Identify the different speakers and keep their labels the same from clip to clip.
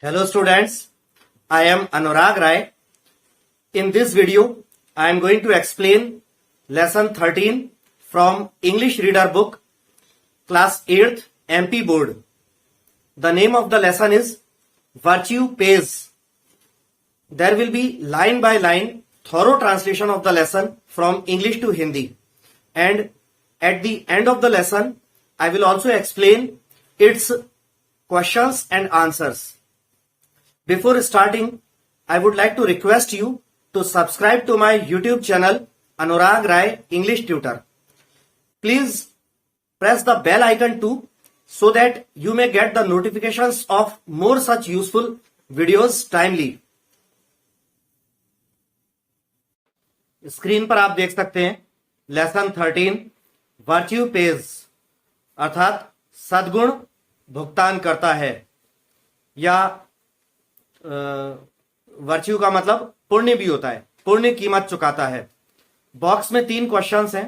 Speaker 1: Hello students, I am Anurag Rai. In this video, I am going to explain lesson 13 from English Reader Book, class 8th MP Board. The name of the lesson is Virtue Pays. There will be line by line thorough translation of the lesson from English to Hindi. And at the end of the lesson, I will also explain its questions and answers. Before starting, I would like to request you to subscribe to my YouTube channel Anurag Rai English Tutor. Please press the bell icon too so that you may get the notifications of more such useful videos timely. Screen पर आप देख सकते हैं lesson 13 virtue page अर्थात सद्गुण भुगतान करता है या वर्च्यू का मतलब पुण्य भी होता है, पुण्य कीमत चुकाता है। बॉक्स में 3 क्वेश्चंस हैं।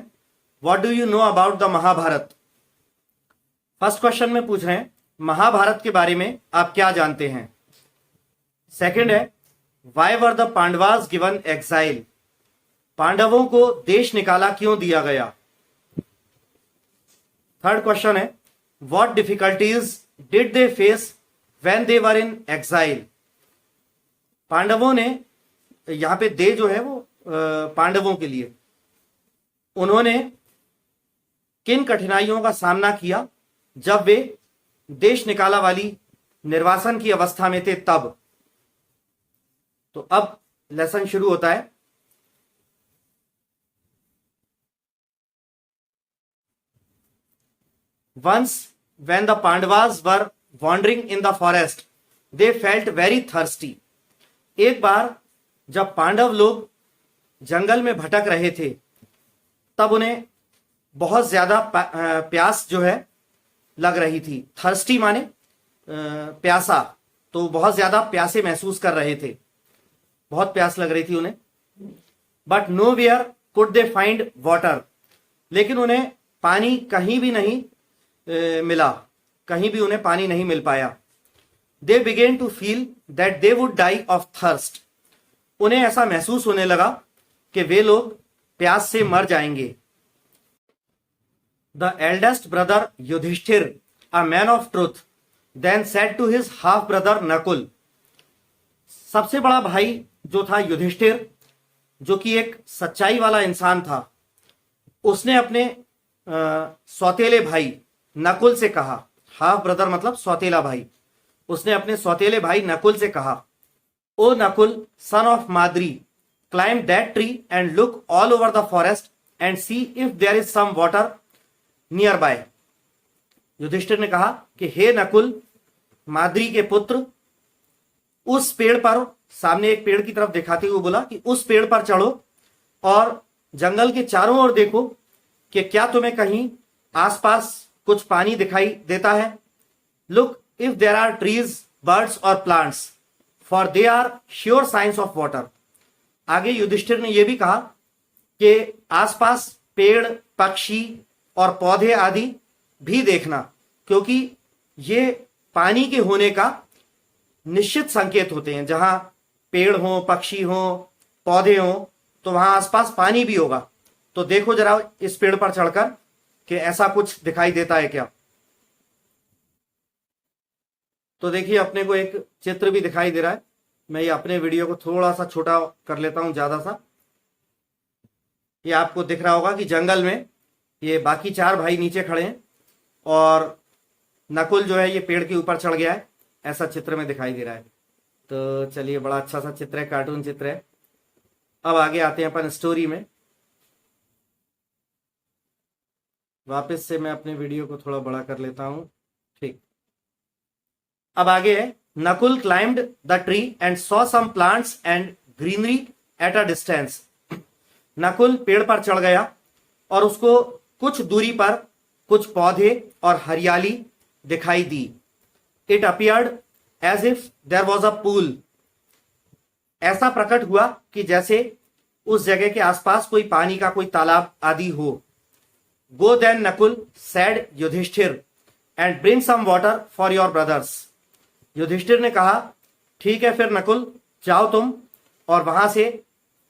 Speaker 1: What do you know about the Mahabharata? First question में पूछ रहे हैं महाभारत के बारे में आप क्या जानते हैं। सेकंड है why were the Pandavas given exile? पांडवों को देश निकाला क्यों दिया गया? थर्ड क्वेश्चन है what difficulties did they face when they were in exile? पांडवों ने, यहां पे दे जो है वो पांडवों के लिए, उन्होंने किन कठिनाइयों का सामना किया जब वे देश निकाला वाली निर्वासन की अवस्था में थे तब। तो अब लेसन शुरू होता है। Once when the Pandavas were wandering in the forest, they felt very thirsty. एक बार जब पांडव लोग जंगल में भटक रहे थे तब उन्हें बहुत ज्यादा प्यास जो है लग रही थी। थर्स्टी माने प्यासा, तो बहुत ज्यादा प्यासे महसूस कर रहे थे, बहुत प्यास लग रही थी उन्हें। But nowhere could they find water, लेकिन उन्हें पानी कहीं भी नहीं मिला, कहीं भी उन्हें पानी नहीं मिल पाया। They began to feel that they would die of thirst, उन्हें ऐसा महसूस होने लगा कि वे लोग प्यास से मर जाएंगे। The eldest brother Yudhishthira, a man of truth, then said to his half brother Nakul. सबसे बड़ा भाई जो था युधिष्ठिर, जो कि एक सच्चाई वाला इंसान था, उसने अपने सौतेले भाई नकुल से कहा, हाफ ब्रदर मतलब सौतेला भाई, उसने अपने सौतेले भाई नकुल से कहा, O Nakul son of Madri, climb that tree and look all over the forest and see if there is some water nearby. Yudhishthir ने कहा कि हे नकुल, माद्री के पुत्र, उस पेड़ पर, सामने एक पेड़ की तरफ दिखाते हुए बोला कि उस पेड़ पर चढ़ो और जंगल के चारों ओर देखो कि क्या तुम्हें कहीं आसपास कुछ पानी दिखाई देता है। Look if there are trees, birds और plants, for they are sure signs of water. आगे युधिष्ठिर ने यह भी कहा कि आसपास पेड़, पक्षी और पौधे आदि भी देखना, क्योंकि ये पानी के होने का निश्चित संकेत होते हैं। जहां पेड़ हो, पक्षी हो, पौधे हो, तो वहां आसपास पानी भी होगा। तो देखो जरा इस पेड़ पर चढ़कर कि ऐसा कुछ दिखाई देता है क्या। तो देखिए अपने को एक चित्र भी दिखाई दे रहा है। मैं ये अपने वीडियो को थोड़ा सा छोटा कर लेता हूं, ज्यादा सा। ये आपको दिख रहा होगा कि जंगल में ये बाकी 4 भाई नीचे खड़े हैं और नकुल जो है ये पेड़ के ऊपर चढ़ गया है, ऐसा चित्र में दिखाई दे रहा है। तो चलिए, बड़ा अच्छा सा चित्र है, कार्टून चित्र है। अब आगे आते हैं अपन स्टोरी में। वापस से मैं अपने वीडियो को थोड़ा बड़ा कर लेता हूं, ठीक। अब आगे है Nakul climbed the tree and saw some plants and greenery at a distance. Nakul पेड़ पर चढ़ गया और उसको कुछ दूरी पर कुछ पौधे और हरियाली दिखाई दी। It appeared as if there was a pool, ऐसा प्रकट हुआ कि जैसे उस जगह के आसपास कोई पानी का कोई तालाब आदि हो। Go then Nakul said Yudhishthira and bring some water for your brothers. Yudhishthira ने कहा ठीक है, फिर नकुल जाओ तुम और वहां से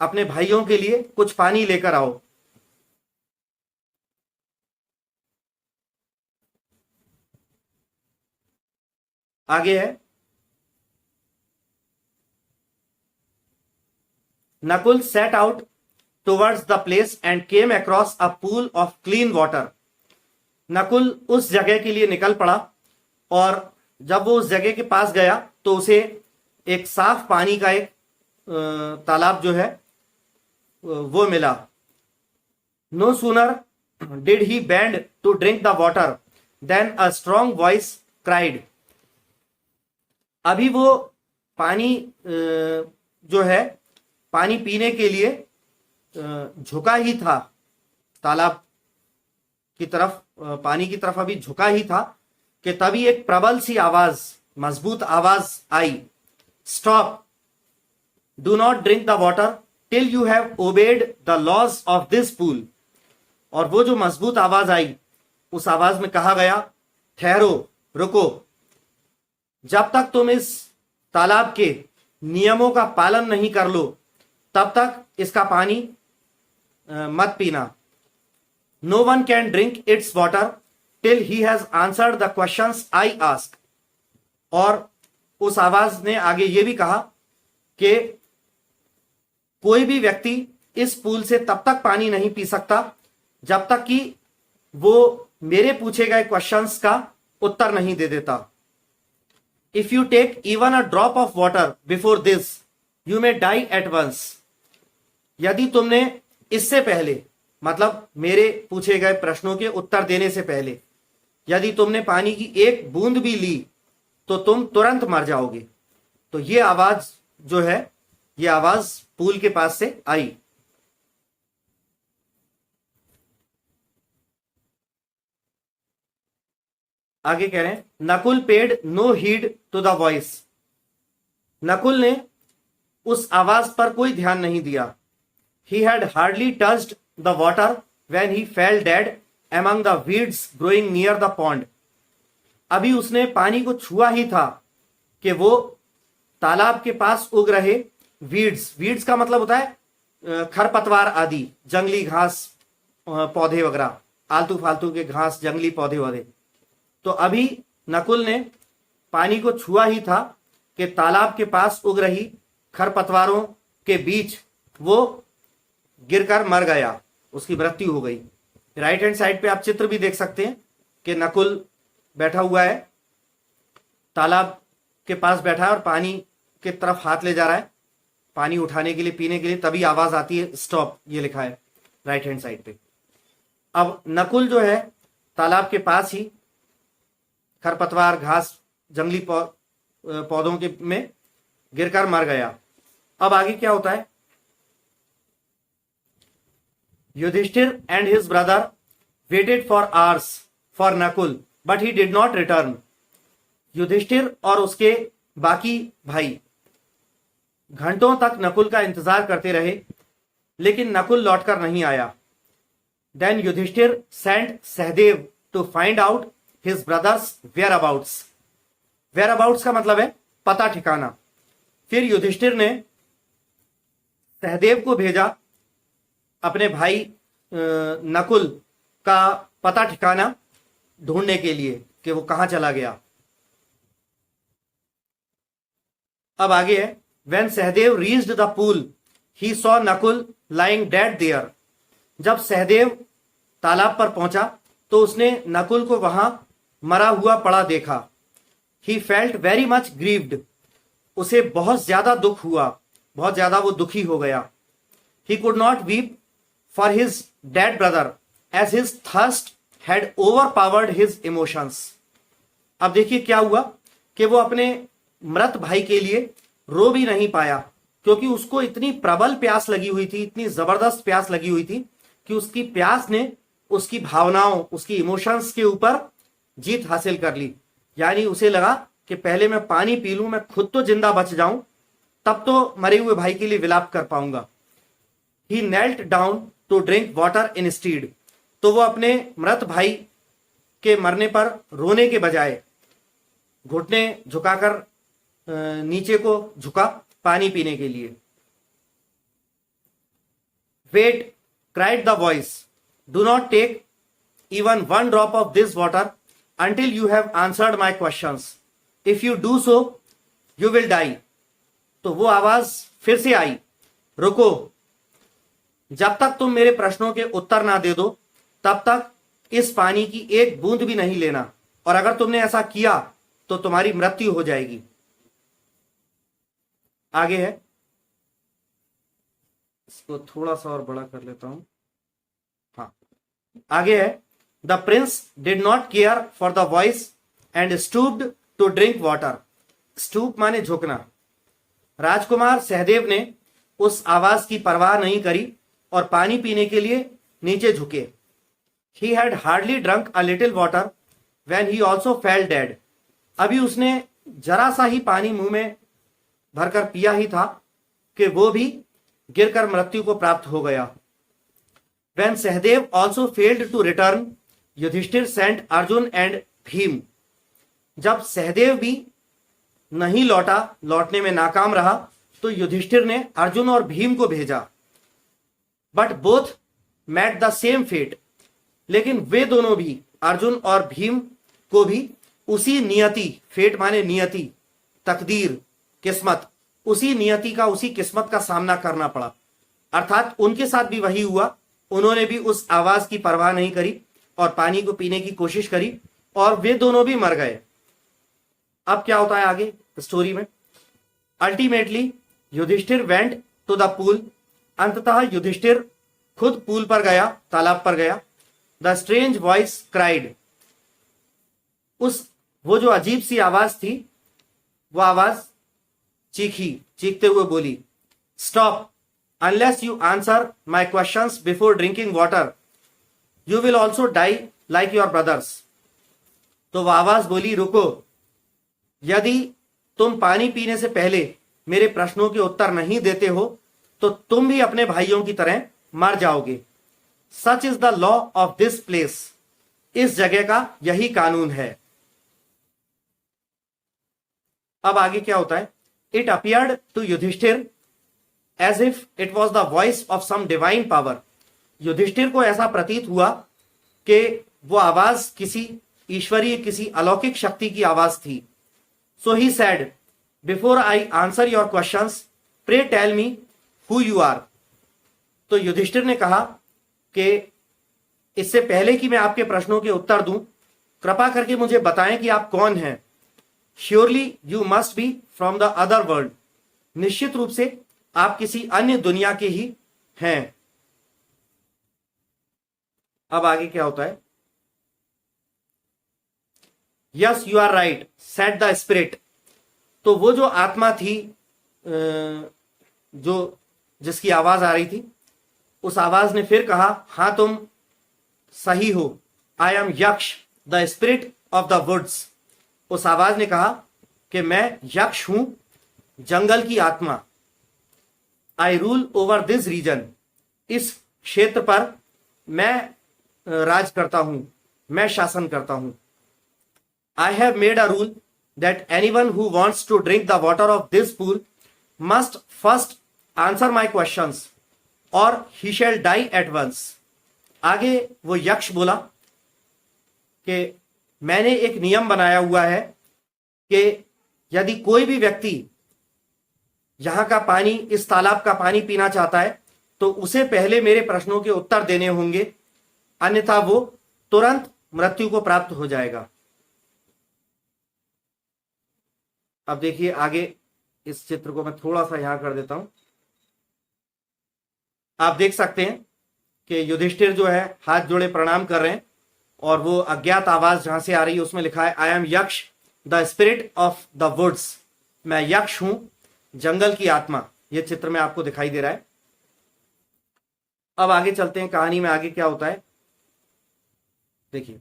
Speaker 1: अपने भाइयों के लिए कुछ पानी लेकर आओ। आगे है, Nakul set out towards the place and came across a pool of clean water. Nakul उस जगह के लिए निकल पड़ा और जब वो उस जगह के पास गया तो उसे एक साफ पानी का एक तालाब जो है वो मिला। No sooner did he bend to drink the water then a strong voice cried. अभी वो पानी जो है पानी पीने के लिए झुका ही था तालाब की तरफ, पानी की तरफ अभी झुका ही था कि तभी एक प्रबल सी आवाज, मजबूत आवाज आई, stop, do not drink the water till you have obeyed the laws of this pool. और वो जो मजबूत आवाज आई, उस आवाज में कहा गया, ठहरो, रुको, जब तक तुम इस तालाब के नियमों का पालन नहीं कर लो तब तक इसका पानी मत पीना। No one can drink its water till he has answered the questions I ask. और उस आवाज ने आगे ये भी कहा कि कोई भी व्यक्ति इस पूल से तब तक पानी नहीं पी सकता जब तक कि वो मेरे पूछे गए क्वेश्चंस का उत्तर नहीं दे देता। If you take even a drop of water before this you may die at once. यदि तुमने इससे पहले, मतलब मेरे पूछे गए प्रश्नों के उत्तर देने से पहले, यदि तुमने पानी की एक बूंद भी ली तो तुम तुरंत मर जाओगे। तो ये आवाज जो है, ये आवाज पूल के पास से आई। आगे कह रहे हैं, Nakul paid no heed to the voice. Nakul ने उस आवाज पर कोई ध्यान नहीं दिया। He had hardly touched the water when he fell dead among the weeds growing near the pond. अभी उसने पानी को छुआ ही था कि वो तालाब के पास उग रहे वीड्स का मतलब होता है खरपतवार आदि, जंगली घास, पौधे वगैरह, आलतू फालतू के घास, जंगली पौधे वौधे। तो अभी नकुल ने पानी को छुआ ही था कि तालाब के पास उग रही खरपतवारों के बीच वो गिरकर मर गया, उसकी मृत्यु हो गई। राइट हैंड साइड पे आप चित्र भी देख सकते हैं कि नकुल बैठा हुआ है, तालाब के पास बैठा है और पानी की तरफ हाथ ले जा रहा है पानी उठाने के लिए, पीने के लिए। तभी आवाज आती है, स्टॉप, ये लिखा है राइट हैंड साइड पे। अब नकुल जो है तालाब के पास ही खरपतवार, घास, जंगली पौधों के में गिरकर मर गया। अब आगे क्या होता है, Yudhishthir and his brother waited for hours for Nakul, but he did not return. Yudhishthir और उसके बाकी भाई घंटों तक नकुल का इंतजार करते रहे, लेकिन नकुल लौटकर नहीं आया। Then Yudhishthir sent Sahdev to find out his brother's whereabouts. Whereabouts का मतलब है पता ठिकाना। फिर युधिष्ठिर ने सहदेव को भेजा अपने भाई नकुल का पता ठिकाना ढूंढने के लिए कि वो कहां चला गया। अब आगे है, when Sahdev reached the pool he saw Nakul lying dead there. जब सहदेव तालाब पर पहुंचा तो उसने नकुल को वहां मरा हुआ पड़ा देखा। He felt very much grieved. उसे बहुत ज्यादा दुख हुआ, बहुत ज्यादा वो दुखी हो गया। He could not weep for his dead brother as his thirst had overpowered his emotions. अब देखिए क्या हुआ कि वो अपने मृत भाई के लिए रो भी नहीं पाया, क्योंकि उसको इतनी प्रबल प्यास लगी हुई थी, इतनी जबरदस्त प्यास लगी हुई थी कि उसकी प्यास ने उसकी भावनाओं, उसकी इमोशंस के ऊपर जीत हासिल कर ली। यानी उसे लगा कि पहले मैं पानी पी लूं, मैं खुद तो जिंदा बच जाऊं, तब तो मरे हुए भाई के लिए विलाप कर पाऊंगा। He knelt down to drink water instead. तो वो अपने मृत भाई के मरने पर रोने के बजाय घुटने झुकाकर नीचे को झुका पानी पीने के लिए। Wait, cried the voice, do not take even one drop of this water until you have answered my questions. If you do so, you will die. तो वो आवाज फिर से आई, रुको, जब तक तुम मेरे प्रश्नों के उत्तर ना दे दो तब तक इस पानी की एक बूंद भी नहीं लेना, और अगर तुमने ऐसा किया तो तुम्हारी मृत्यु हो जाएगी। आगे है, इसको थोड़ा सा और बड़ा कर लेता हूं। हाँ, आगे है, the prince did not care for the voice and stooped to drink water. Stoop माने झुकना। राजकुमार सहदेव ने उस आवाज की परवाह नहीं करी और पानी पीने के लिए नीचे झुके। He had hardly drunk a little water when he also fail dead. अभी उसने जरा सा ही पानी मुंह में भरकर पिया ही था कि वो भी गिरकर मृत्यु को प्राप्त हो गया। When Sahdev also failed to return, Yudhishthir sent Arjun and Bhim. जब सहदेव भी नहीं लौटा, लौटने में नाकाम रहा, तो युधिष्ठिर ने अर्जुन और भीम को भेजा। But both met the same fate, लेकिन वे दोनों भी, अर्जुन और भीम को भी उसी नियति, फेट माने नियति, तकदीर, किस्मत, उसी नियति का, उसी किस्मत का सामना करना पड़ा। अर्थात उनके साथ भी वही हुआ। उन्होंने भी उस आवाज की परवाह नहीं करी और पानी को पीने की कोशिश करी और वे दोनों भी मर गए। अब क्या होता है आगे स्टोरी में? Ultimately Yudhishthir went to the pool. अंततः युधिष्ठिर खुद पूल पर गया, तालाब पर गया। The strange voice cried. वो जो अजीब सी आवाज थी, वो आवाज चीखते हुए बोली, stop, unless you answer my questions before drinking water, you will also die like your brothers. तो वह आवाज बोली, रुको, यदि तुम पानी पीने से पहले मेरे प्रश्नों के उत्तर नहीं देते हो तो तुम भी अपने भाइयों की तरह मर जाओगे। Such is the law of this place. इस जगह का यही कानून है। अब आगे क्या होता है? It appeared to Yudhishthir as if it was the voice of some divine power. Yudhishthir को ऐसा प्रतीत हुआ कि वो आवाज किसी ईश्वरीय, किसी अलौकिक शक्ति की आवाज थी। So he said, before I answer your questions, pray tell me who you are. तो युधिष्ठिर ने कहा कि इससे पहले कि मैं आपके प्रश्नों के उत्तर दूं, कृपा करके मुझे बताएं कि आप कौन हैं। Surely you must be from the other world. निश्चित रूप से आप किसी अन्य दुनिया के ही हैं। अब आगे क्या होता है? Yes you are right said the spirit. तो वो जो आत्मा थी, जो जिसकी आवाज आ रही थी, उस आवाज ने फिर कहा, हां तुम सही हो। I am Yaksha the spirit of the woods. उस आवाज ने कहा कि मैं यक्ष हूं, जंगल की आत्मा। I rule over this region. इस क्षेत्र पर मैं राज करता हूं, मैं शासन करता हूं। I have made a rule that anyone who wants to drink the water of this pool must first answer my questions और he shall die at once. आगे वो यक्ष बोला कि मैंने एक नियम बनाया हुआ है कि यदि कोई भी व्यक्ति यहां का पानी, इस तालाब का पानी पीना चाहता है तो उसे पहले मेरे प्रश्नों के उत्तर देने होंगे, अन्यथा वो तुरंत मृत्यु को प्राप्त हो जाएगा। अब देखिए आगे, इस चित्र को मैं थोड़ा सा यहां कर देता हूं। आप देख सकते हैं कि युधिष्ठिर जो है हाथ जोड़े प्रणाम कर रहे हैं और वो अज्ञात आवाज जहां से आ रही है उसमें लिखा है, I am Yaksha the spirit of the woods. मैं यक्ष हूं, जंगल की आत्मा। यह चित्र में आपको दिखाई दे रहा है। अब आगे चलते हैं कहानी में, आगे क्या होता है देखिए।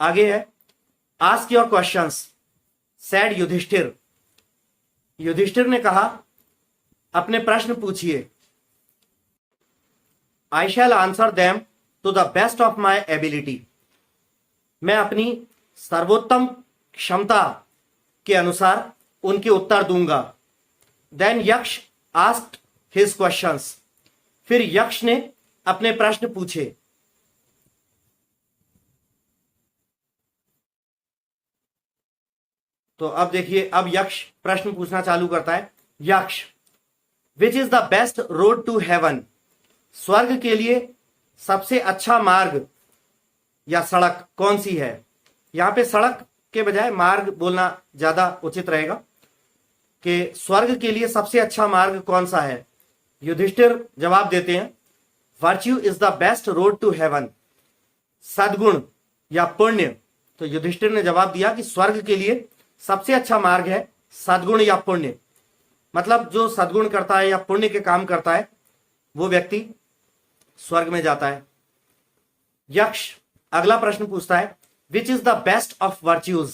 Speaker 1: आगे है, ask your questions said Yudhishthir. Yudhishthir ने कहा, अपने प्रश्न पूछिए। I shall answer them to the best of my ability. मैं अपनी सर्वोत्तम क्षमता के अनुसार उनके उत्तर दूंगा। देन यक्ष आस्क्ड हिज क्वेश्चंस, फिर यक्ष ने अपने प्रश्न पूछे। तो अब देखिए, अब यक्ष प्रश्न पूछना चालू करता है। Yaksha, which is the best road to heaven, स्वर्ग के लिए सबसे अच्छा मार्ग या सड़क कौन सी है। यहां पे सड़क के बजाय मार्ग बोलना ज्यादा उचित रहेगा कि स्वर्ग के लिए सबसे अच्छा मार्ग कौन सा है। युधिष्ठिर जवाब देते हैं, virtue is the best road to heaven, सद्गुण या पुण्य। तो युधिष्ठिर ने जवाब दिया कि स्वर्ग के लिए सबसे अच्छा मार्ग है सद्गुण या पुण्य, मतलब जो सद्गुण करता है या पुण्य के काम करता है वो व्यक्ति स्वर्ग में जाता है। यक्ष अगला प्रश्न पूछता है, which is the best of virtues,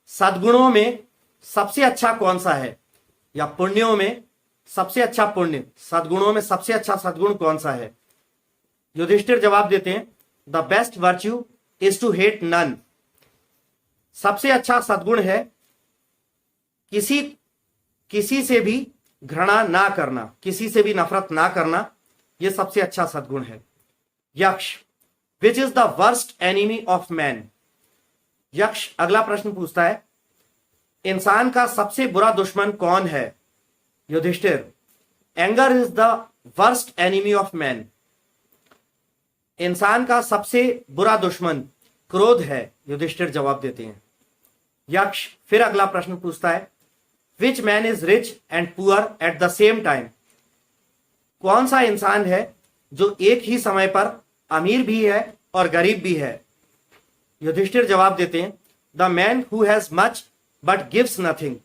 Speaker 1: सद्गुणों में सबसे अच्छा कौन सा है, या पुण्यों में सबसे अच्छा पुण्य, सद्गुणों में सबसे अच्छा सद्गुण कौन सा है। युधिष्ठिर जवाब देते हैं, the best virtue is to hate none, सबसे अच्छा सद्गुण है किसी से भी घृणा ना करना, किसी से भी नफरत ना करना, यह सबसे अच्छा सद्गुण है। Yaksha, which is the worst enemy of man, यक्ष अगला प्रश्न पूछता है, इंसान का सबसे बुरा दुश्मन कौन है। Yudhishthir, anger is the worst enemy of man, इंसान का सबसे बुरा दुश्मन क्रोध है। युधिष्ठिर जवाब देते हैं। यक्ष फिर अगला प्रश्न पूछता है, which man is rich and poor at the same time, कौन सा इंसान है जो एक ही समय पर अमीर भी है और गरीब भी है। युधिष्ठिर जवाब देते हैं, the man who has much but gives nothing,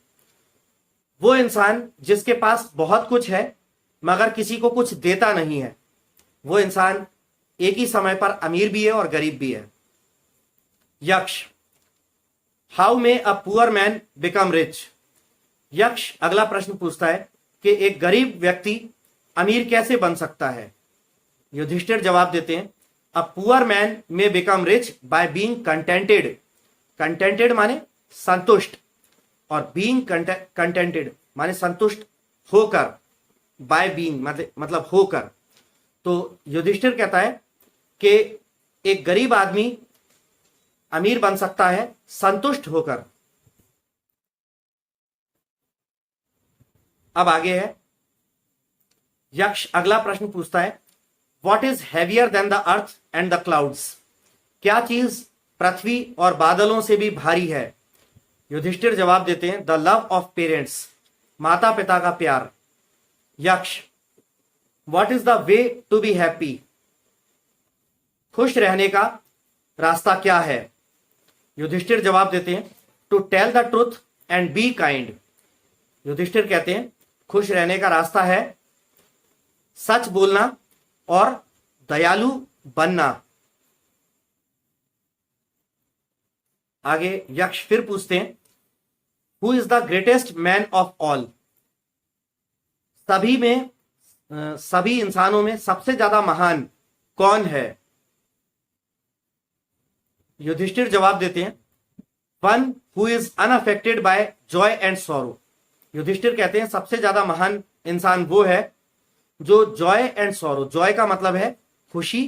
Speaker 1: वो इंसान जिसके पास बहुत कुछ है मगर किसी को कुछ देता नहीं है, वो इंसान एक ही समय पर अमीर भी है और गरीब भी है। यक्ष, how may a poor man become rich, यक्ष अगला प्रश्न पूछता है कि एक गरीब व्यक्ति अमीर कैसे बन सकता है। युधिष्ठिर जवाब देते हैं, a poor man may become rich by being contented, contented माने संतुष्ट, और बीइंग कंटेंटेड माने संतुष्ट होकर, बाय बीइंग मतलब होकर। तो युधिष्ठिर कहता है कि एक गरीब आदमी अमीर बन सकता है संतुष्ट होकर। अब आगे है, यक्ष अगला प्रश्न पूछता है, what is heavier than the earth and the clouds, क्या चीज पृथ्वी और बादलों से भी भारी है। युधिष्ठिर जवाब देते हैं, द लव ऑफ पेरेंट्स, माता पिता का प्यार। Yaksha, what is the way to be happy, खुश रहने का रास्ता क्या है। युधिष्ठिर जवाब देते हैं, to tell the truth and be kind. Yudhishthir कहते हैं, खुश रहने का रास्ता है सच बोलना और दयालु बनना। आगे यक्ष फिर पूछते हैं, who is the greatest man of all, सभी इंसानों में सबसे ज्यादा महान कौन है। युधिष्ठिर जवाब देते हैं, one who is unaffected by joy and sorrow. Yudhishthir कहते हैं सबसे ज्यादा महान इंसान वो है जो जॉय एंड सॉरो, जॉय का मतलब है खुशी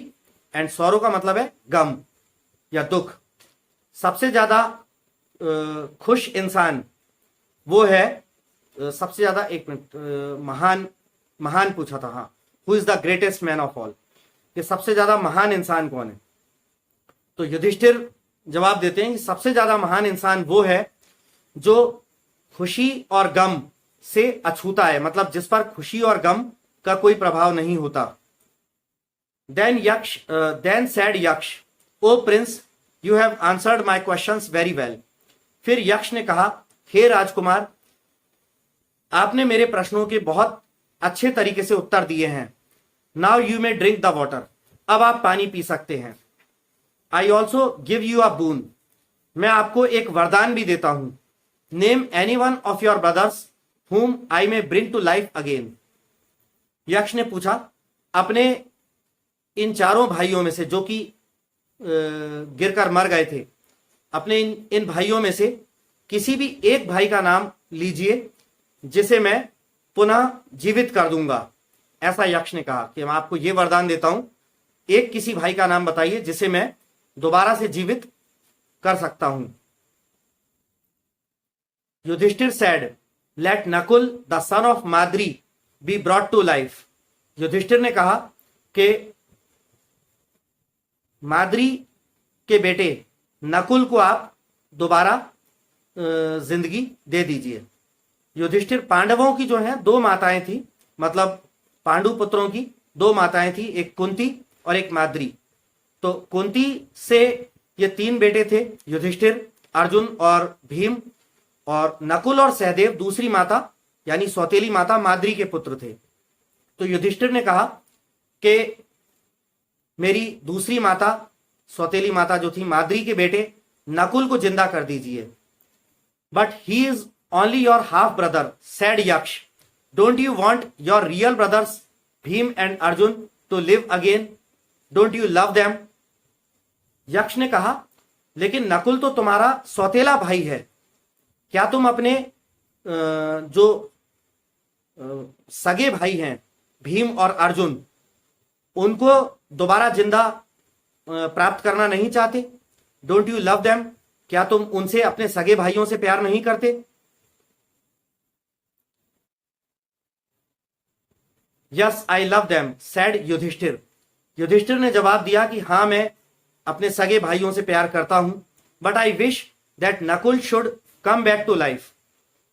Speaker 1: एंड सॉरो का मतलब है गम या दुख, सबसे ज्यादा खुश इंसान वो है सबसे ज्यादा, एक मिनट, महान पूछा था, हाँ, who is the greatest man of all, कि सबसे ज्यादा महान इंसान कौन है। तो युधिष्ठिर जवाब देते हैं कि सबसे ज्यादा महान इंसान वो है जो खुशी और गम से अछूता है, मतलब जिस पर खुशी और गम का कोई प्रभाव नहीं होता। Then said Yaksha, O prince, you have answered my questions very well. फिर यक्ष ने कहा, हे राजकुमार, आपने मेरे प्रश्नों के बहुत अच्छे तरीके से उत्तर दिए हैं। Now you may drink the water, अब आप पानी पी सकते हैं। I also give you a boon, मैं आपको एक वरदान भी देता हूं। Name any one of your brothers whom I may bring to life again। यक्ष ने पूछा, अपने इन चारों भाइयों में से जो कि गिरकर मर गए थे, अपने इन भाइयों में से किसी भी एक भाई का नाम लीजिए जिसे मैं पुनः जीवित कर दूंगा। ऐसा यक्ष ने कहा कि मैं आपको यह वरदान देता हूं, एक किसी भाई का नाम बताइए जिसे मैं दोबारा से जीवित कर सकता हूं। Yudhishthir said, let Nakul the son of Madri be brought to life. Yudhishthir ने कहा कि माद्री के बेटे नकुल को आप दोबारा जिंदगी दे दीजिए। युधिष्ठिर, पांडवों की जो है दो माताएं थी, मतलब पांडु पुत्रों की दो माताएं थी, एक कुंती और एक माद्री। तो कुंती से ये तीन बेटे थे, युधिष्ठिर, अर्जुन और भीम, और नकुल और सहदेव दूसरी माता यानी सौतेली माता माद्री के पुत्र थे। तो युधिष्ठिर ने कहा कि मेरी दूसरी माता सौतेली माता जो थी माद्री के बेटे नकुल को जिंदा कर दीजिए। But he is only your half brother, said Yaksha, don't you want your real brothers Bhim and Arjun to live again, don't you love them. Yaksha ने कहा, लेकिन नकुल तो तुम्हारा सौतेला भाई है, क्या तुम अपने जो सगे भाई हैं भीम और अर्जुन उनको दोबारा जिंदा प्राप्त करना नहीं चाहते? डोंट यू लव देम, क्या तुम उनसे अपने सगे भाइयों से प्यार नहीं करते? Yes I love them, said Yudhishthir. Yudhishthir ने जवाब दिया कि हाँ, मैं अपने सगे भाइयों से प्यार करता हूं, but I wish that Nakul should come back to life.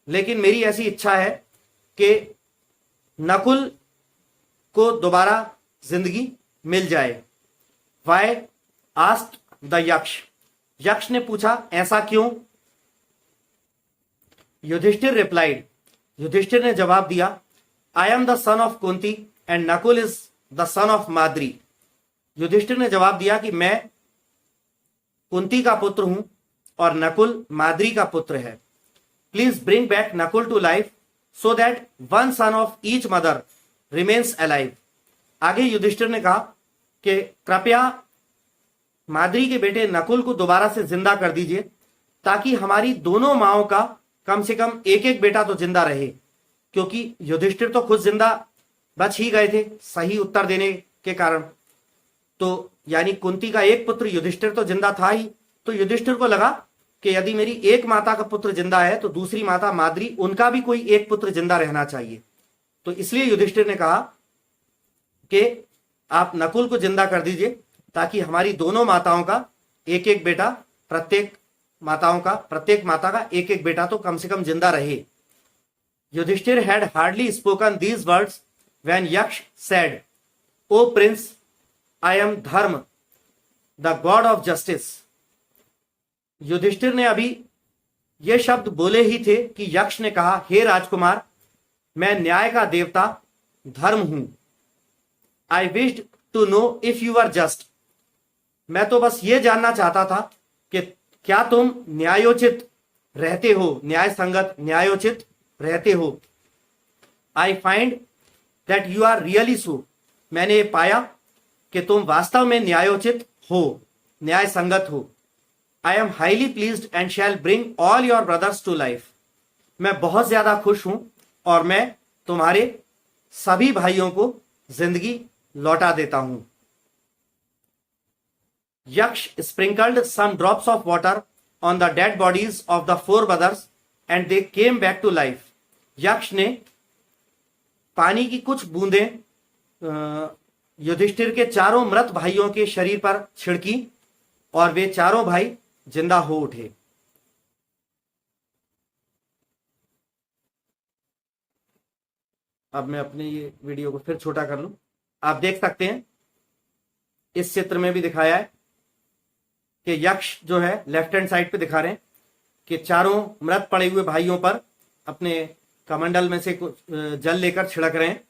Speaker 1: लेकिन मेरी ऐसी इच्छा है कि नकुल को दोबारा जिंदगी मिल जाए। वाई आस्क्ड द यक्ष, यक्ष ने पूछा ऐसा क्यों? युधिष्ठिर रिप्लाइड, युधिष्ठिर ने जवाब दिया, I am the son of Kunti and Nakul is the son of Madri. Yudhishthir ने जवाब दिया कि मैं कुंती का पुत्र हूं और नकुल माद्री का पुत्र है। Please bring back Nakul to life so that one son of each mother remains alive. आगे युधिष्ठिर ने कहा कि कृपया माद्री के बेटे नकुल को दोबारा से जिंदा कर दीजिए ताकि हमारी दोनों माओं का कम से कम एक एक बेटा तो जिंदा रहे, क्योंकि युधिष्ठिर तो खुद जिंदा बच ही गए थे सही उत्तर देने के कारण। तो यानी कुंती का एक पुत्र युधिष्ठिर तो जिंदा था ही, तो युधिष्ठिर को लगा कि यदि मेरी एक माता का पुत्र जिंदा है तो दूसरी माता माद्री, उनका भी कोई एक पुत्र जिंदा रहना चाहिए। तो इसलिए युधिष्ठिर ने कहा कि आप नकुल को जिंदा कर दीजिए ताकि हमारी दोनों माताओं का एक एक बेटा, प्रत्येक माता का एक एक बेटा तो कम से कम जिंदा रहे। Yudhishthir had hardly spoken these words when Yaksh said, O prince, I am Dharma, the god of justice। Yudhishthir ने अभी ये शब्द बोले ही थे कि यक्ष ने कहा, हे राजकुमार, मैं न्याय का देवता धर्म हूं। I wished to know if you are just, मैं तो बस ये जानना चाहता था कि क्या तुम न्यायोचित रहते हो, न्याय संगत न्यायोचित रहते हो। I find that you are really so, मैंने ये पाया कि तुम वास्तव में न्यायोचित हो, न्याय संगत हो। I am highly pleased and shall bring all your brothers to life, मैं बहुत ज्यादा खुश हूं और मैं तुम्हारे सभी भाइयों को जिंदगी लौटा देता हूं। Yaksha sprinkled some drops of water on the dead bodies of the four brothers and they came back to life. Yaksha ने पानी की कुछ बूंदें युधिष्ठिर के चारों मृत भाइयों के शरीर पर छिड़की और वे चारों भाई जिंदा हो उठे। अब मैं अपने ये वीडियो को फिर छोटा कर लूं। आप देख सकते हैं इस चित्र में भी दिखाया है कि यक्ष जो है लेफ्ट हैंड साइड पे दिखा रहे हैं कि चारों मृत पड़े हुए भाइयों पर अपने कमंडल में से कुछ जल लेकर छिड़क रहे हैं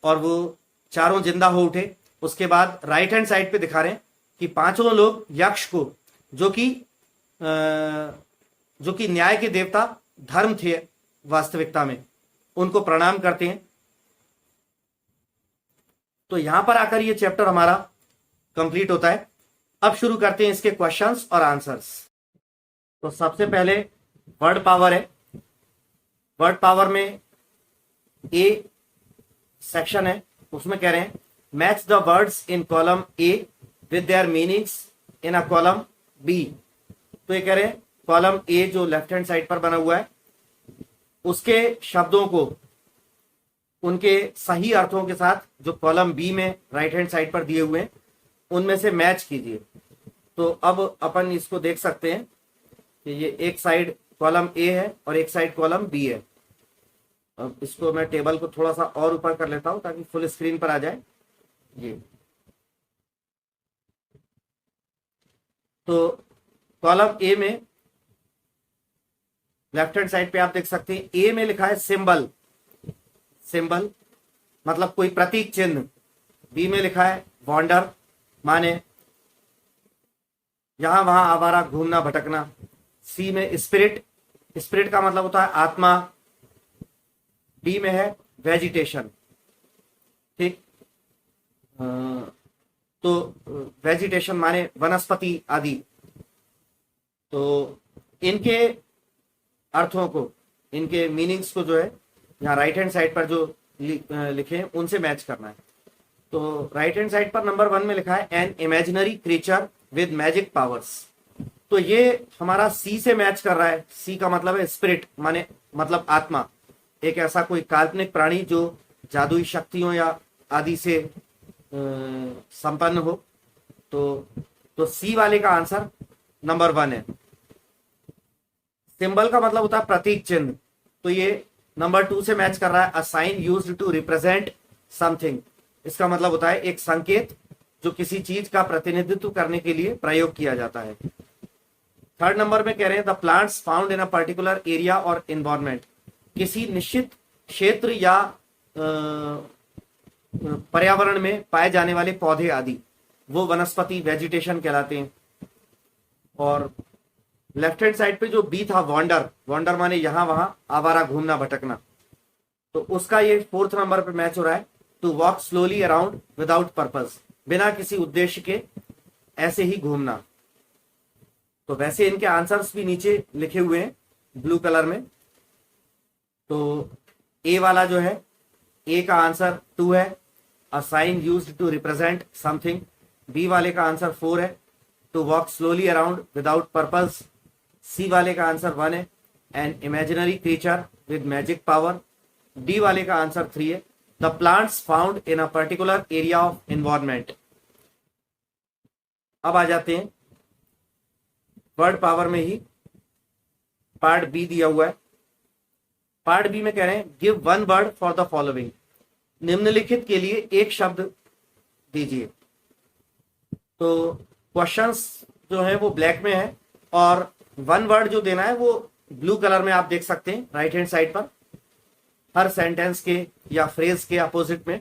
Speaker 1: और वो चारों जिंदा हो उठे। उसके बाद राइट हैंड साइड पे दिखा रहे हैं कि पांचों लोग यक्ष को, जो कि न्याय के देवता धर्म थे वास्तविकता में, उनको प्रणाम करते हैं। तो यहां पर आकर ये चैप्टर हमारा कंप्लीट होता है। अब शुरू करते हैं इसके क्वेश्चंस और आंसर्स। तो सबसे पहले वर्ड पावर है। वर्ड पावर में ए सेक्शन है, उसमें कह रहे हैं match the words in column A with their meanings in a column B. तो ये कह रहे हैं कॉलम ए जो लेफ्ट हैंड साइड पर बना हुआ है उसके शब्दों को उनके सही अर्थों के साथ जो कॉलम बी में राइट हैंड साइड पर दिए हुए हैं उनमें से मैच कीजिए। तो अब अपन इसको देख सकते हैं कि ये एक साइड कॉलम ए है और एक साइड कॉलम बी है। अब इसको मैं टेबल को थोड़ा सा और ऊपर कर लेता हूं ताकि फुल स्क्रीन पर आ जाए ये। तो कॉलम ए में लेफ्ट हैंड साइड पे आप देख सकते हैं ए में लिखा है सिंबल, सिंबल मतलब कोई प्रतीक चिन्ह। बी में लिखा है वॉन्डर माने यहां वहां आवारा घूमना भटकना। सी में स्पिरिट, स्पिरिट का मतलब होता है आत्मा। डी में है वेजिटेशन, ठीक। तो वेजिटेशन माने वनस्पति आदि। तो इनके अर्थों को, इनके मीनिंग्स को जो है यहाँ राइट हैंड साइड पर जो लिखे हैं उनसे मैच करना है। तो राइट हैंड साइड पर नंबर 1 में लिखा है an imaginary creature with magic powers. तो ये हमारा सी से मैच कर रहा है। सी का मतलब है स्पिरिट माने मतलब आत्मा, एक ऐसा कोई काल्पनिक प्राणी जो जादुई शक्तियों या आदि से संपन्न हो। तो सी वाले का आंसर नंबर 1 है। सिंबल का मतलब होता है प्रतीक चिन्ह, तो ये नंबर 2 से मैच कर रहा है। A sign used to represent something, इसका मतलब होता है एक संकेत जो किसी चीज का प्रतिनिधित्व करने के लिए प्रयोग किया जाता है। थर्ड नंबर में कह रहे हैं the plants found in a particular area और एनवायरमेंट, किसी निश्चित क्षेत्र या पर्यावरण में पाए जाने वाले पौधे आदि वो वनस्पति वेजिटेशन कहलाते हैं। और लेफ्ट हैंड साइड पे जो बी था वॉन्डर, वॉन्डर माने यहां वहां आवारा घूमना भटकना, तो उसका ये 4th नंबर पे मैच हो रहा है। To walk slowly around without purpose, बिना किसी उद्देश्य के ऐसे ही घूमना। तो वैसे इनके आंसर्स भी नीचे लिखे हुए हैं ब्लू कलर में। तो ए वाला जो है, ए का आंसर 2 है, a sign used to represent something. B वाले का आंसर 4 है, to walk slowly around without purpose. C वाले का आंसर 1 है, an imaginary creature with magic power. D वाले का आंसर 3 है, the plants found in a particular area of environment. अब आ जाते हैं वर्ड पावर में ही पार्ट बी दिया हुआ है। पार्ट बी में कह रहे हैं give 1 word for the following, निम्नलिखित के लिए एक शब्द दीजिए। तो क्वेश्चंस जो है वो ब्लैक में है और 1 वर्ड जो देना है वो ब्लू कलर में आप देख सकते हैं राइट हैंड साइड पर। हर सेंटेंस के या फ्रेज के अपोजिट में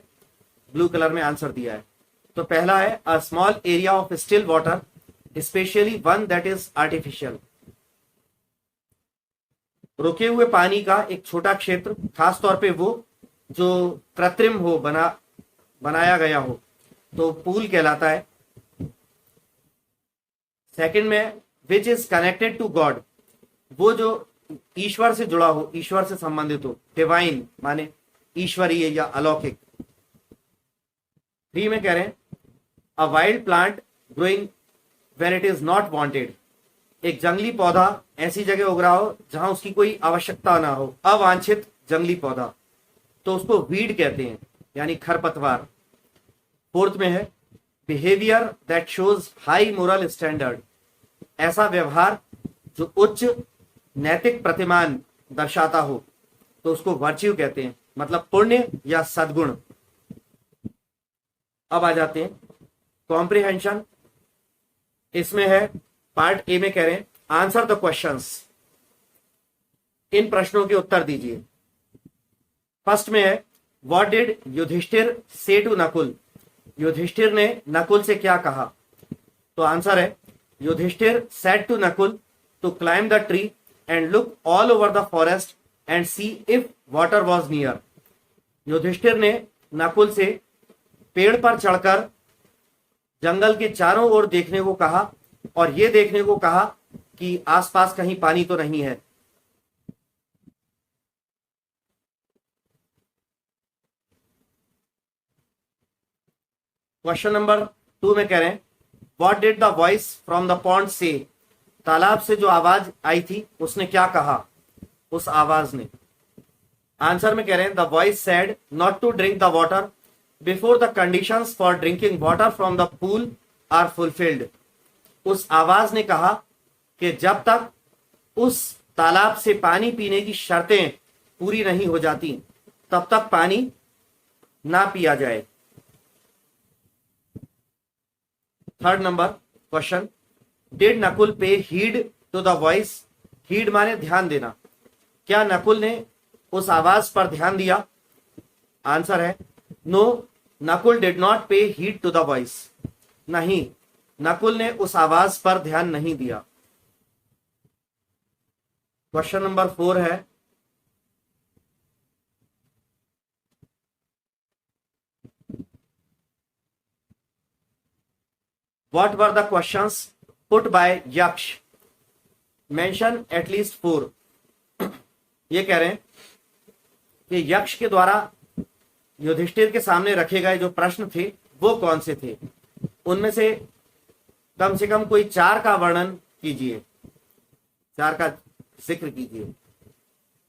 Speaker 1: ब्लू कलर में आंसर दिया है। तो पहला है a small area of still water specially one that is artificial, रुके हुए पानी का एक छोटा क्षेत्र, खासतौर पे वो जो कृत्रिम हो, बनाया गया हो, तो पूल कहलाता है। सेकंड में which is connected to god, वो जो ईश्वर से जुड़ा हो, ईश्वर से संबंधित हो, डिवाइन माने ईश्वरीय या अलौकिक। 3 में कह रहे हैं a wild plant growing when it is not wanted, एक जंगली पौधा ऐसी जगह उग रहा हो जहां उसकी कोई आवश्यकता ना हो, अवांछित जंगली पौधा, तो उसको वीड कहते हैं यानी खरपतवार। 4th में है behaviour that shows high moral standard, ऐसा व्यवहार जो उच्च नैतिक प्रतिमान दर्शाता हो, तो उसको वर्च्यू कहते हैं, मतलब पुण्य या सद्गुण। अब आ जाते हैं कॉम्प्रिहेंशन। इसमें है पार्ट ए में कह रहे हैं आंसर द क्वेश्चंस, इन प्रश्नों के उत्तर दीजिए। फर्स्ट में है व्हाट डिड युधिष्ठिर से टू नकुल, युधिष्ठिर ने नकुल से क्या कहा। तो आंसर है Yudhishthir said to Nakul to climb the tree and look all over the forest and see if water was near, Yudhishthir ने नकुल से पेड़ पर चढ़कर जंगल के चारों ओर देखने को कहा और यह देखने को कहा कि आसपास कहीं पानी तो नहीं है। क्वेश्चन नंबर 2 में कह रहे हैं what did the voice from the pond से, तालाब से जो आवाज आई थी उसने क्या कहा, उस आवाज ने। आंसर में कह रहे हैं the voice said not to drink the water before the conditions for drinking water from the pool are fulfilled. उस आवाज ने कहा कि जब तक उस तालाब से पानी पीने की शर्तें पूरी नहीं हो जाती तब तक पानी ना पिया जाए। Third number question did Nakul pay heed to the voice, heed माने ध्यान देना, क्या नकुल ने उस आवाज पर ध्यान दिया? आंसर है नो, नकुल डिड नॉट पे हीड टू द वॉइस, नहीं, नकुल ने उस आवाज पर ध्यान नहीं दिया। क्वेश्चन नंबर 4 है what were the questions put buy यक्ष, मेंशन एटलीस्ट 4। ये कह रहे हैं कि यक्ष के द्वारा युधिष्ठिर के सामने रखे गए जो प्रश्न थे वो कौन से थे, उनमें से कम कोई 4 का वर्णन कीजिए, 4 का जिक्र कीजिए।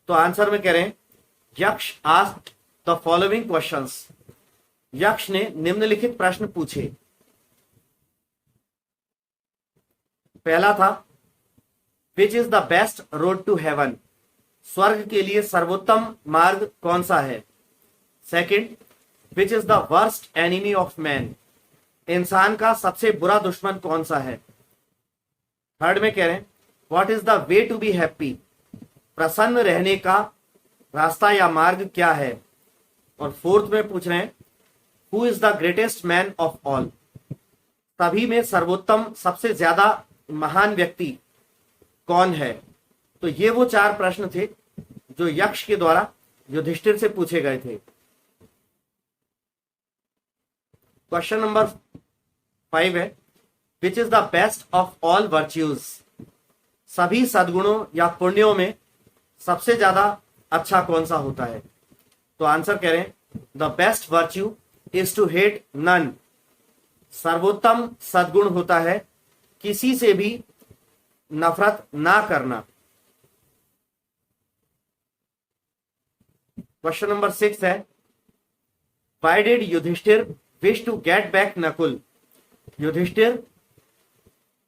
Speaker 1: तो आंसर में कह रहे हैं यक्ष आस्क्ड द फॉलोइंग क्वेश्चंस, यक्ष ने निम्नलिखित प्रश्न पूछे। पहला था which is the best road to heaven, स्वर्ग के लिए सर्वोत्तम मार्ग कौन सा है। Second which is the worst enemy of man, इंसान का सबसे बुरा दुश्मन कौन सा है। थर्ड में कह रहे हैं what is the way to be happy, प्रसन्न रहने का रास्ता या मार्ग क्या है। और फोर्थ में पूछ रहे हैं who is the greatest man of all, सभी में सर्वोत्तम सबसे ज्यादा महान व्यक्ति कौन है। तो ये वो 4 प्रश्न थे जो यक्ष के द्वारा युधिष्ठिर से पूछे गए थे। क्वेश्चन नंबर 5 है which is the best of all virtues, सभी सद्गुणों या पुण्यों में सबसे ज्यादा अच्छा कौन सा होता है। तो आंसर कह रहे हैं the best virtue is to hate none, सर्वोत्तम सद्गुण होता है किसी से भी नफरत ना करना। क्वेश्चन नंबर 6 है why did Yudhishthir wish to get back Nakul, Yudhishthir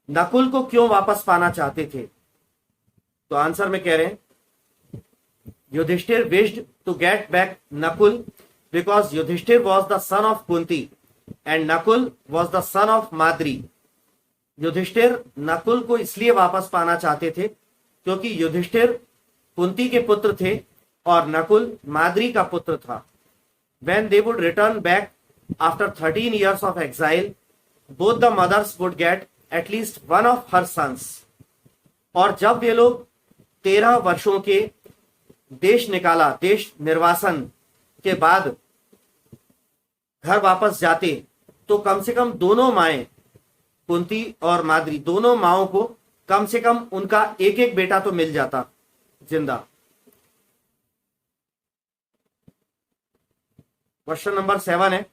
Speaker 1: Nakul को क्यों वापस पाना चाहते थे। तो आंसर में कह रहे हैं Yudhishthir wished to get back Nakul because Yudhishthir was the son of Kunti and Nakul was the son of Madri. Yudhishthir Nakul को इसलिए वापस पाना चाहते थे क्योंकि युधिष्ठिर कुंती के पुत्र थे और नकुल माद्री का पुत्र था। When they would return back after 13 years of exile, both the mothers would get at least one of her sons. और जब वे लोग 13 वर्षों के देश निर्वासन के बाद घर वापस जाते तो कम से कम दोनों माएं, कुंती और माद्री, दोनों माओं को कम से कम उनका एक एक बेटा तो मिल जाता जिंदा। क्वेश्चन नंबर 7 है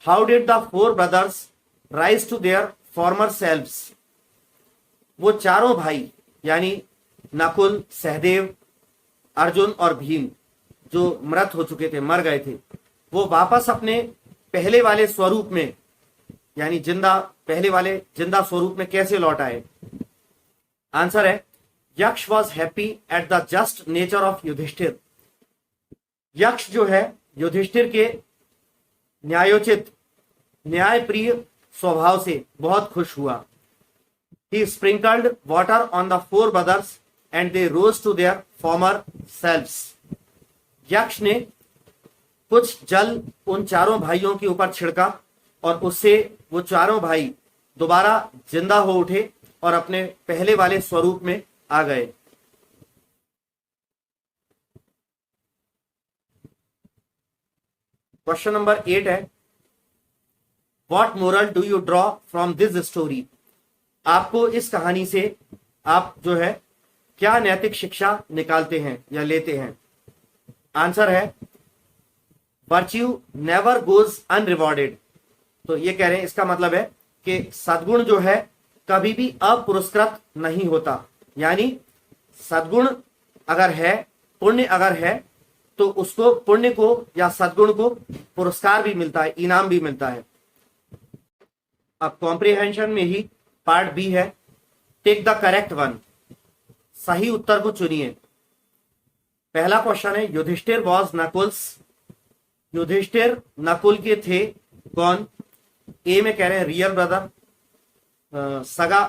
Speaker 1: how did the 4 brothers rise to their former selves, वो चारों भाई यानी नकुल, सहदेव, अर्जुन और भीम जो मृत हो चुके थे, मर गए थे, वो वापस अपने पहले वाले स्वरूप में यानी पहले वाले जिंदा स्वरूप में कैसे लौट आए। आंसर है Yaksha was happy at the just nature of Yudhishthir, Yaksha जो है युधिष्ठिर के न्यायोचित न्यायप्रिय स्वभाव से बहुत खुश हुआ। He sprinkled water on the 4 brothers and they rose to their former selves. यक्ष ने कुछ जल उन चारों भाइयों के ऊपर छिड़का और उससे वो चारों भाई दोबारा जिंदा हो उठे और अपने पहले वाले स्वरूप में आ गए। क्वेश्चन नंबर 8 है what moral do you draw from this story, आपको इस कहानी से आप जो है क्या नैतिक शिक्षा निकालते हैं या लेते हैं? आंसर है वर्च्यू नेवर गोज अनरिवॉर्डेड। तो ये कह रहे हैं, इसका मतलब है कि सद्गुण जो है कभी भी अपुरस्कृत नहीं होता। यानी सद्गुण अगर है, पुण्य अगर है, तो उसको, पुण्य को या सद्गुण को पुरस्कार भी मिलता है, इनाम भी मिलता है। अब कॉम्प्रिहेंशन में ही पार्ट बी है, टेक द करेक्ट वन। सही उत्तर को चुनिए। पहला क्वेश्चन है युधिष्ठिर वॉज नकुल्स। युधिष्ठिर नकुल के थे कौन? ए में कह रहे हैं रियल ब्रदर,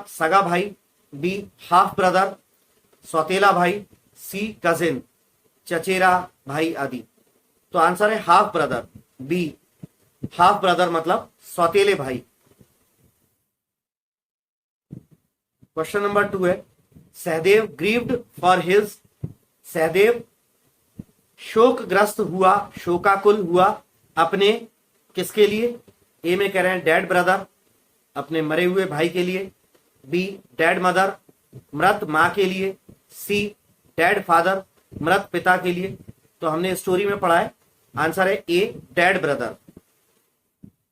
Speaker 1: सगा भाई, बी हाफ ब्रदर, सौतेला भाई, सी कजिन, चचेरा भाई आदि। तो आंसर है half brother, B half brother मतलब सौतेले भाई। क्वेश्चन नंबर 2 है Sahdev grieved for his. Sahdev शोकग्रस्त हुआ, शोकाकुल हुआ अपने किसके लिए? ए में कह रहे हैं डेड ब्रदर, अपने मरे हुए भाई के लिए, बी डेड मदर, मृत मां के लिए, सी डेड फादर, मृत पिता के लिए। तो हमने स्टोरी में पढ़ा है, आंसर है ए डेड ब्रदर,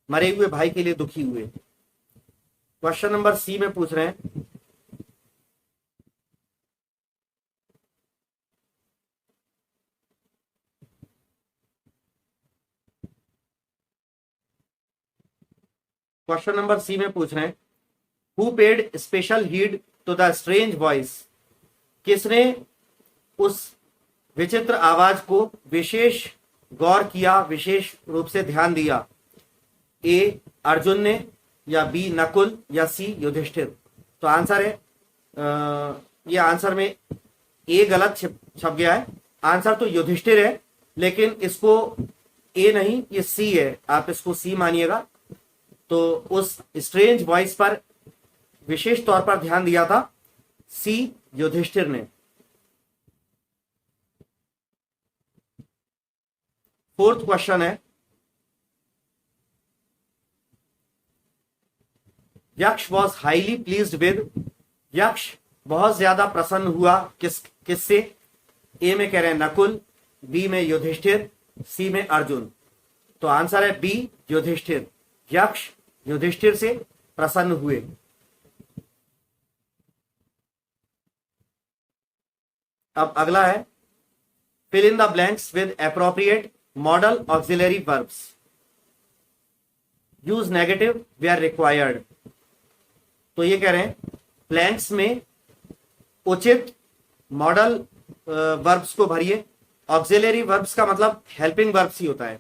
Speaker 1: मरे हुए भाई के लिए दुखी हुए। क्वेश्चन नंबर सी में पूछ रहे हैं क्वेश्चन नंबर सी में पूछ रहे हैं who paid special heed to the strange voice. किसने उस विचित्र आवाज को विशेष गौर किया, विशेष रूप से ध्यान दिया? ए अर्जुन ने, या बी नकुल, या सी युधिष्ठिर। तो आंसर है ये आंसर में ए गलत छप गया है। आंसर तो युधिष्ठिर है, लेकिन इसको ए नहीं, ये सी है, आप इसको सी मानिएगा। तो उस स्ट्रेंज वॉइस पर विशेष तौर पर ध्यान दिया था सी युधिष्ठिर ने। फोर्थ क्वेश्चन है Yaksha was highly pleased with. यक्ष बहुत ज्यादा प्रसन्न हुआ किससे? ए में कह रहे हैं नकुल, बी में युधिष्ठिर, सी में अर्जुन। तो आंसर है बी युधिष्ठिर। यक्ष युधिष्ठिर से प्रसन्न हुए। अब अगला है fill in the blanks with appropriate modal auxiliary verbs. Use negative where required. तो ये कह रहे हैं ब्लैंक्स में उचित मॉडल वर्ब्स को भरिए। ऑक्सिलरी वर्ब्स का मतलब हेल्पिंग वर्ब्स ही होता है,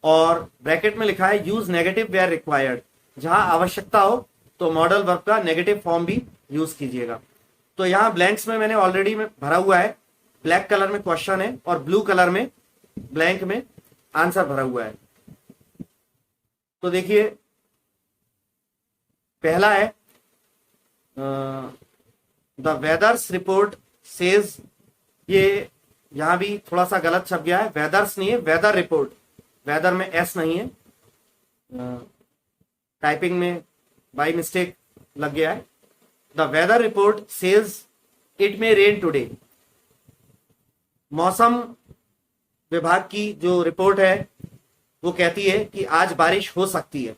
Speaker 1: और ब्रैकेट में लिखा है यूज नेगेटिव वेयर रिक्वायर्ड। जहां आवश्यकता हो तो मॉडल वर्ब का नेगेटिव फॉर्म भी यूज कीजिएगा। तो यहां ब्लैंक्स में मैंने ऑलरेडी में भरा हुआ है, ब्लैक कलर में क्वेश्चन है और ब्लू कलर में ब्लैंक में आंसर भरा हुआ है। तो देखिए पहला है द वेदर्स रिपोर्ट सेज। ये यहां भी थोड़ा सा गलत छप गया है, वेदर्स नहीं है, वेदर रिपोर्ट। वेदर में एस नहीं है, टाइपिंग में बाय मिस्टेक लग गया है। The weather report says it may rain today. मौसम विभाग की जो रिपोर्ट है वो कहती है कि आज बारिश हो सकती है।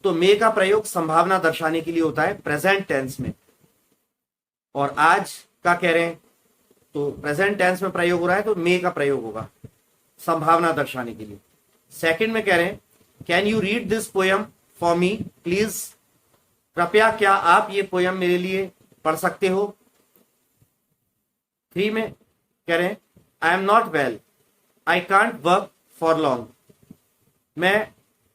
Speaker 1: तो मे का प्रयोग संभावना दर्शाने के लिए होता है प्रेजेंट टेंस में, और आज का कह रहे हैं तो प्रेजेंट टेंस में प्रयोग हो रहा है, तो मे का प्रयोग होगा संभावना दर्शाने के लिए। सेकंड में कह रहे हैं can you read this poem for me please. कृपया क्या आप ये पोयम मेरे लिए पढ़ सकते हो? 3 में कह रहे हैं I am not well, I can't work for long. मैं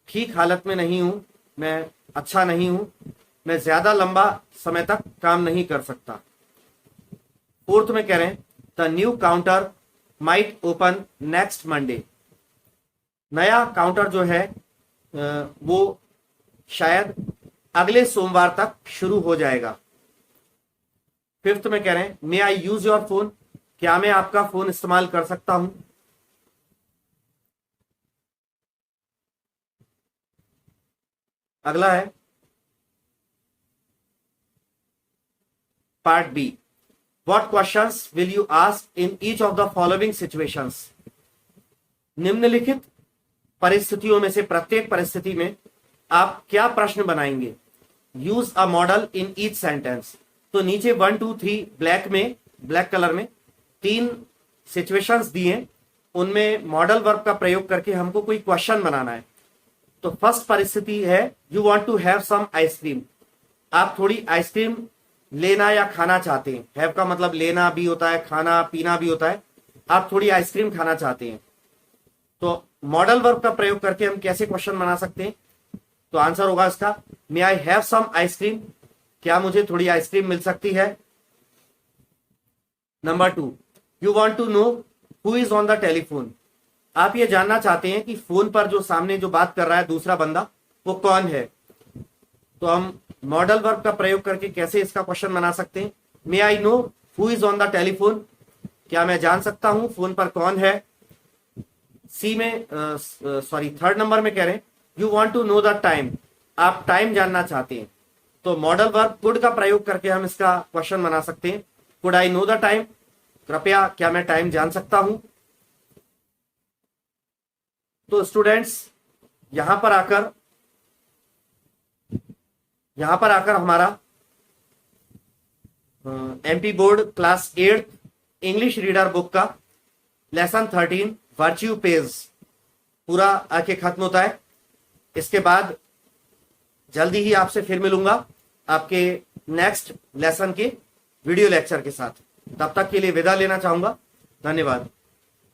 Speaker 1: ठीक हालत में नहीं हूं, मैं अच्छा नहीं हूं, मैं ज्यादा लंबा समय तक काम नहीं कर सकता। 4th में कह रहे हैं the new counter might open next Monday. नया काउंटर जो है वो शायद अगले सोमवार तक शुरू हो जाएगा। 5th में कह रहे हैं may I use your phone. क्या मैं आपका फोन इस्तेमाल कर सकता हूं? अगला है part B, what questions will you ask in each of the following situations. निम्नलिखित परिस्थितियों में से प्रत्येक परिस्थिति में आप क्या प्रश्न बनाएंगे। Use a model in each sentence. तो नीचे 1 2 3 ब्लैक कलर में 3 सिचुएशंस दिए, उनमें मॉडल वर्ब का प्रयोग करके हमको कोई क्वेश्चन बनाना है। तो फर्स्ट परिस्थिति है you want to have some ice cream. आप थोड़ी आइसक्रीम लेना या खाना चाहते हैं। हैव का मतलब लेना भी होता है, खाना पीना भी होता है। आप थोड़ी आइसक्रीम खाना चाहते हैं, तो मॉडल वर्ब का प्रयोग करके हम कैसे क्वेश्चन बना सकते हैं। तो आंसर होगा इसका मे आई हैव सम आइसक्रीम। क्या मुझे थोड़ी आइसक्रीम मिल सकती है। Number 2, you want to know who is on the telephone. आप ये जानना चाहते हैं कि फोन पर जो सामने जो बात कर रहा है दूसरा बंदा, वो कौन है। तो हम मॉडल वर्ब का प्रयोग करके कैसे इसका क्वेश्चन बना सकते हैं। May I know who is on the telephone. क्या मैं जान सकता हूं फोन पर कौन है। सी में थर्ड नंबर में कह रहे हैं you want to know the time. आप टाइम जानना चाहते हैं, तो मॉडल वर्ब कुड का प्रयोग करके हम इसका क्वेश्चन बना सकते हैं। Could I know the time. कृपया क्या मैं टाइम जान सकता हूं। तो स्टूडेंट्स यहां पर आकर हमारा MP board class 8 English reader book का लेसन 13 वर्च्यू पेज पूरा आके खत्म होता है। इसके बाद जल्दी ही आपसे फिर मिलूंगा आपके नेक्स्ट लेसन के वीडियो लेक्चर के साथ। तब तक के लिए विदा लेना चाहूंगा। धन्यवाद।